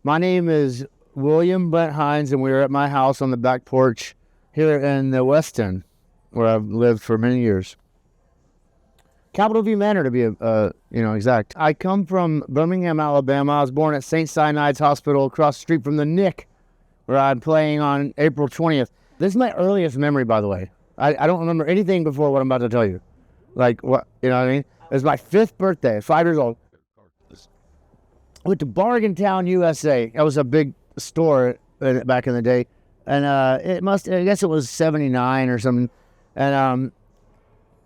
My name is William Brent Hinds, and we are at my house on the back porch here in the West End, where I've lived for many years. Capitol View Manor, to be exact. I come from Birmingham, Alabama. I was born at St. Cyanide's Hospital across the street from the Nick, where I'm playing on April 20th. This is my earliest memory, by the way. I don't remember anything before what I'm about to tell you. Like, what, you know what I mean? It was my 5th birthday, 5 years old. I went to Bargain Town, USA. That was a big store back in the day. And I guess it was 79 or something. And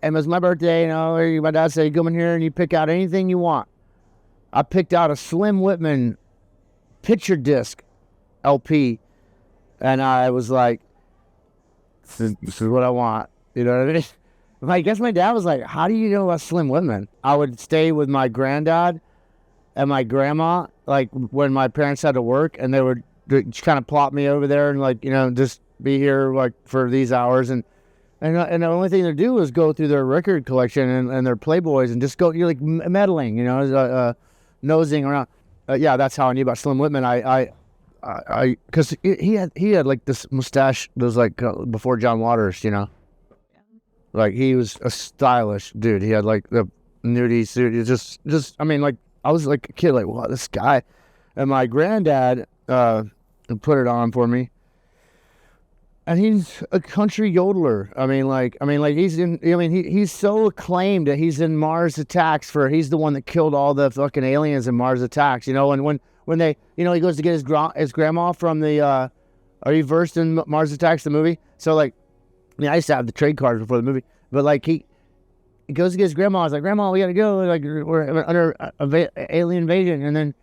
it was my birthday, my dad said, come in here and you pick out anything you want. I picked out a Slim Whitman picture disc LP. And I was like, this is what I want. You know what I mean? I guess my dad was like, how do you know about Slim Whitman? I would stay with my granddad and my grandma, like when my parents had to work, and they would just kind of plop me over there and just be here like for these hours. And the only thing to do was go through their record collection and their Playboys and just go, you're like meddling, nosing around. Yeah, that's how I knew about Slim Whitman. Because he had like this mustache that was like before John Waters, like he was a stylish dude. He had like the nudie suit. He just I mean, like I was like a kid, like, wow, this guy. And my granddad put it on for me. And he's a country yodeler. He's so acclaimed that he's in Mars Attacks he's the one that killed all the fucking aliens in Mars Attacks, and when they, he goes to get his grandma from the, are you versed in Mars Attacks, the movie? So I used to have the trade cards before the movie, but like he goes to get his grandma. I was like, Grandma, we gotta go. Like we're under alien invasion. And then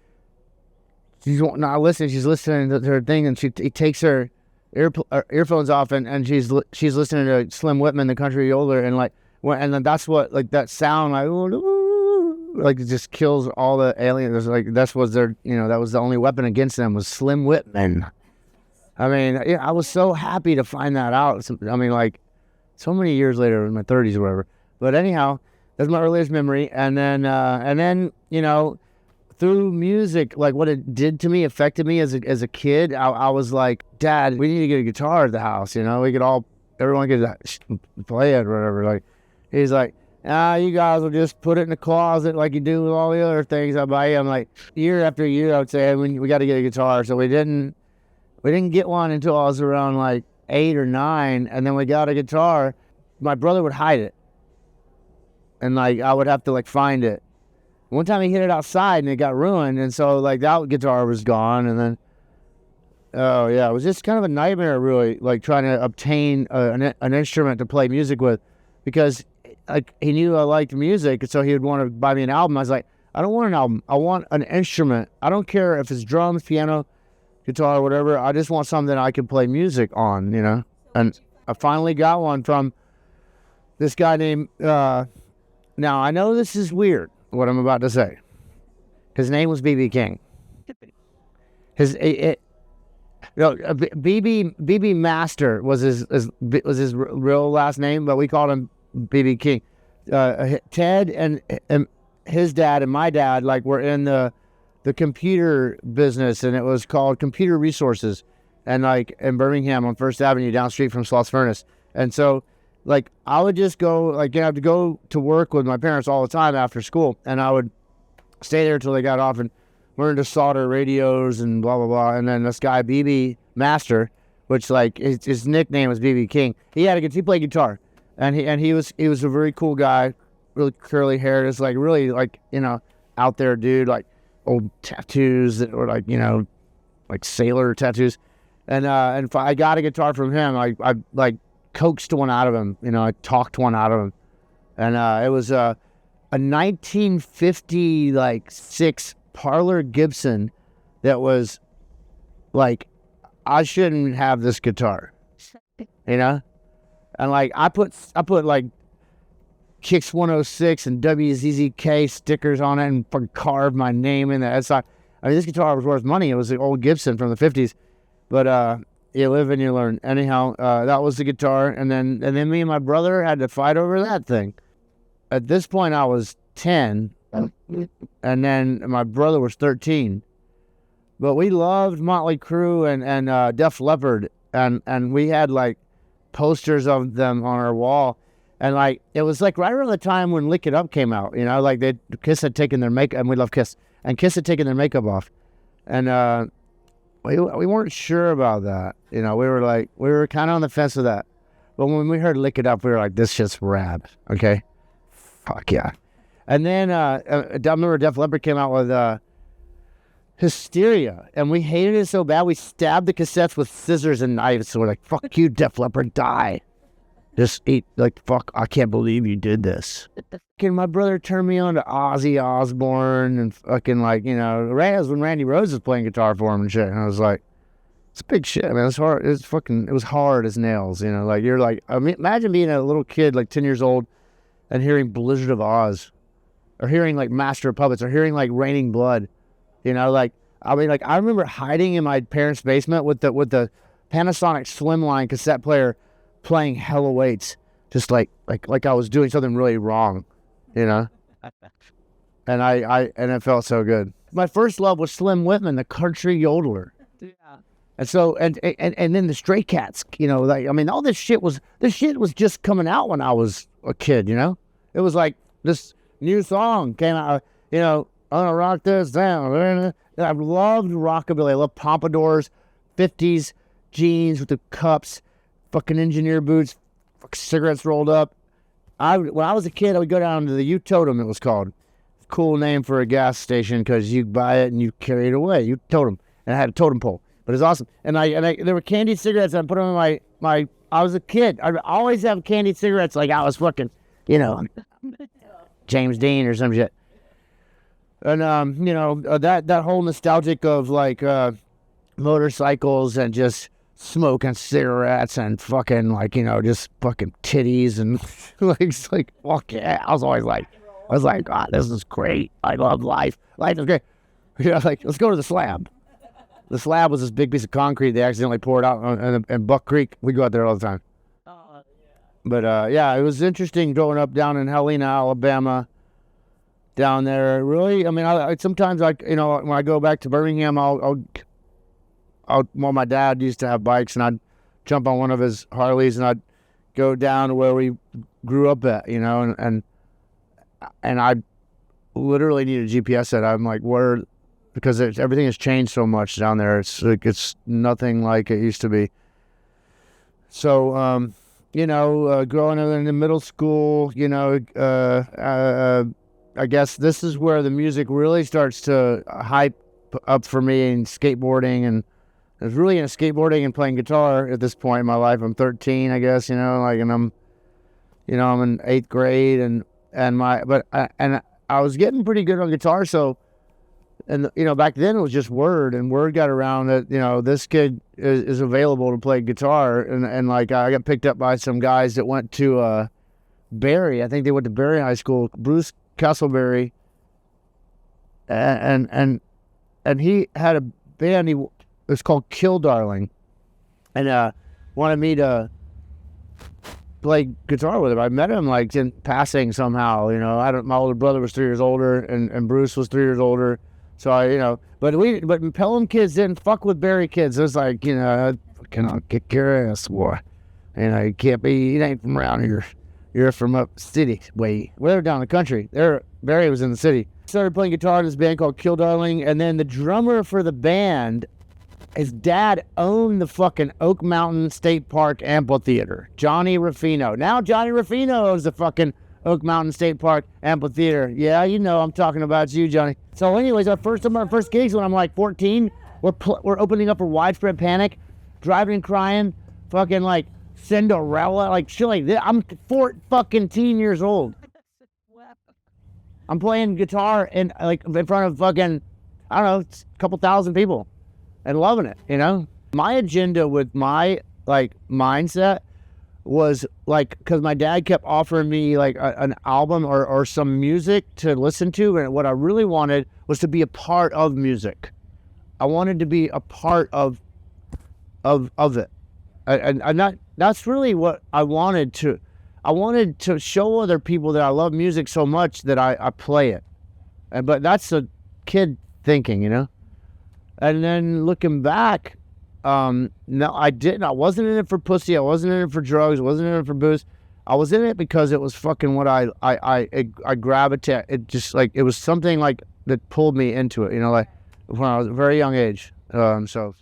she's not listening. She's listening to her thing, and he takes her earphones off, and she's listening to Slim Whitman, the country yodeler, and then that's what, like, that sound, like it just kills all the aliens. Like that was their, that was the only weapon against them was Slim Whitman. I mean, I was so happy to find that out. So many years later in my 30s or whatever. But anyhow, that's my earliest memory. And then through music, like what it did to me, affected me as a kid. I was like, Dad, we need to get a guitar at the house. Everyone could play it or whatever. Like, he's like, you guys will just put it in the closet like you do with all the other things I buy you. I'm like, year after year, I would say, we got to get a guitar. So we didn't get one until I was around like 8 or 9, and then we got a guitar. My brother would hide it, and like I would have to like find it. One time he hid it outside and it got ruined, and so like that guitar was gone. And then, oh yeah, it was just kind of a nightmare, really, like trying to obtain an instrument to play music with, because like he knew I liked music, and so he would want to buy me an album. I was like, I don't want an album. I want an instrument. I don't care if it's drums, piano, guitar, or whatever. I just want something I can play music on, And I finally got one from this guy named. Now I know this is weird, what I'm about to say. His name was BB King. BB Master was his real last name, but we called him BB King. Ted and his dad and my dad were in the computer business, and it was called Computer Resources, and in Birmingham on First Avenue down the street from Sloss Furnace. And so I would just go, I have to go to work with my parents all the time after school, and I would stay there till they got off and learn to solder radios and blah, blah, blah. And then this guy, BB Master, which his nickname was BB King, he played guitar, and he was a very cool guy, really curly hair, just really out there dude, old tattoos or sailor tattoos. And I got a guitar from him. I coaxed one out of him, I talked one out of him. And it was a 1956 Parlor Gibson that was I shouldn't have this guitar, And I put Kicks 106 and WZZK stickers on it and carved my name in the side. I mean, this guitar was worth money. It was an old Gibson from the 50s. But you live and you learn. Anyhow, that was the guitar. And then me and my brother had to fight over that thing. At this point, I was 10. And then my brother was 13. But we loved Motley Crue and Def Leppard, and we had like posters of them on our wall. And like it was like right around the time when Lick It Up came out, you know, like Kiss had taken their makeup, and we love Kiss, and Kiss had taken their makeup off, and we weren't sure about that, you know, we were kind of on the fence with that, but when we heard Lick It Up, we were like, this shit's rad, okay, fuck yeah. And then I remember Def Leppard came out with Hysteria, and we hated it so bad we stabbed the cassettes with scissors and knives. So we're like, fuck you, Def Leppard, die. Just eat, like, fuck, I can't believe you did this. And my brother turned me on to Ozzy Osbourne and fucking, like, you know, that was when Randy Rhoads was playing guitar for him and shit. And I was like, it's big shit, man. It's hard. It was hard as nails, you know. Like, you're like, I mean, imagine being a little kid, like 10 years old, and hearing Blizzard of Oz, or hearing, like, Master of Puppets, or hearing, like, Raining Blood. You know, like, I mean, like, I remember hiding in my parents' basement with the Panasonic Slimline cassette player, playing Hell Awaits, just like I was doing something really wrong, you know. And it felt so good. My first love was Slim Whitman, the country yodeler. Yeah. And so and then the Stray Cats, you know, like, I mean, all this shit was just coming out when I was a kid, you know. It was like this new song came out, you know, I'm gonna rock this down. I loved rockabilly. I loved pompadours, 50s jeans with the cups, fucking engineer boots, cigarettes rolled up. When I was a kid, I would go down to the U-Totem, it was called. Cool name for a gas station because you buy it and you carry it away. U-Totem. And I had a totem pole. But it's awesome. And there were candied cigarettes, and I put them in my I was a kid. I'd always have candied cigarettes like I was fucking, you know, James Dean or some shit. And, you know, that whole nostalgic of, like, motorcycles and just smoking cigarettes and fucking, like, you know, just fucking titties and, like, fuck yeah. I was like, God, this is great. I love life. Life is great. You know, like, let's go to the slab. The slab was this big piece of concrete they accidentally poured out in Buck Creek. We go out there all the time. But, yeah, it was interesting growing up down in Helena, Alabama. Down there, really. I mean, I sometimes, like, you know, when I go back to Birmingham, well, my dad used to have bikes, and I'd jump on one of his Harleys, and I'd go down to where we grew up at, you know, and I literally need a GPS set. I'm like, where, because everything has changed so much down there. It's like, it's nothing like it used to be. So, you know, growing up in the middle school, you know, I guess this is where the music really starts to hype up for me, and skateboarding, and I was really into skateboarding and playing guitar at this point in my life. I'm 13, I guess, you know, like, and I'm in 8th grade, and I was getting pretty good on guitar. So, and, you know, back then it was just word got around that, you know, this kid is available to play guitar, and like, I got picked up by some guys that went to Barry. I think they went to Barry High School. Bruce Castleberry, and he had a band. It was called Kill Darling, and wanted me to play guitar with him. I met him, like, in passing somehow. You know, my older brother was 3 years older, and Bruce was 3 years older. So I, you know, but Pelham kids didn't fuck with Barry kids. It was like, you know, I'll kick your ass, boy. You know, you ain't from around here. You're from up city way. Well, they were down the country. Barry was in the city. Started playing guitar in this band called Kill Darling, and then the drummer for the band, his dad owned the fucking Oak Mountain State Park Amphitheater. Johnny Ruffino. Now Johnny Ruffino owns the fucking Oak Mountain State Park Amphitheater. Yeah, you know I'm talking about you, Johnny. So anyways, our first gigs when I'm like 14, we're opening up for Widespread Panic, Driving and Crying, fucking like Cinderella, like shit like this. I'm 14 years old. I'm playing guitar in front of fucking, I don't know, a couple thousand people and loving it, you know? My agenda with my, like, mindset was, like, because my dad kept offering me, like, an album or some music to listen to, and what I really wanted was to be a part of music. I wanted to be a part of it. And that's really what I wanted to. I wanted to show other people that I love music so much that I play it. But that's a kid thinking, you know? And then looking back, no, I didn't. I wasn't in it for pussy. I wasn't in it for drugs. I wasn't in it for booze. I was in it because it was fucking what I gravitate. It just like, it was something like that pulled me into it, you know, like when I was a very young age. So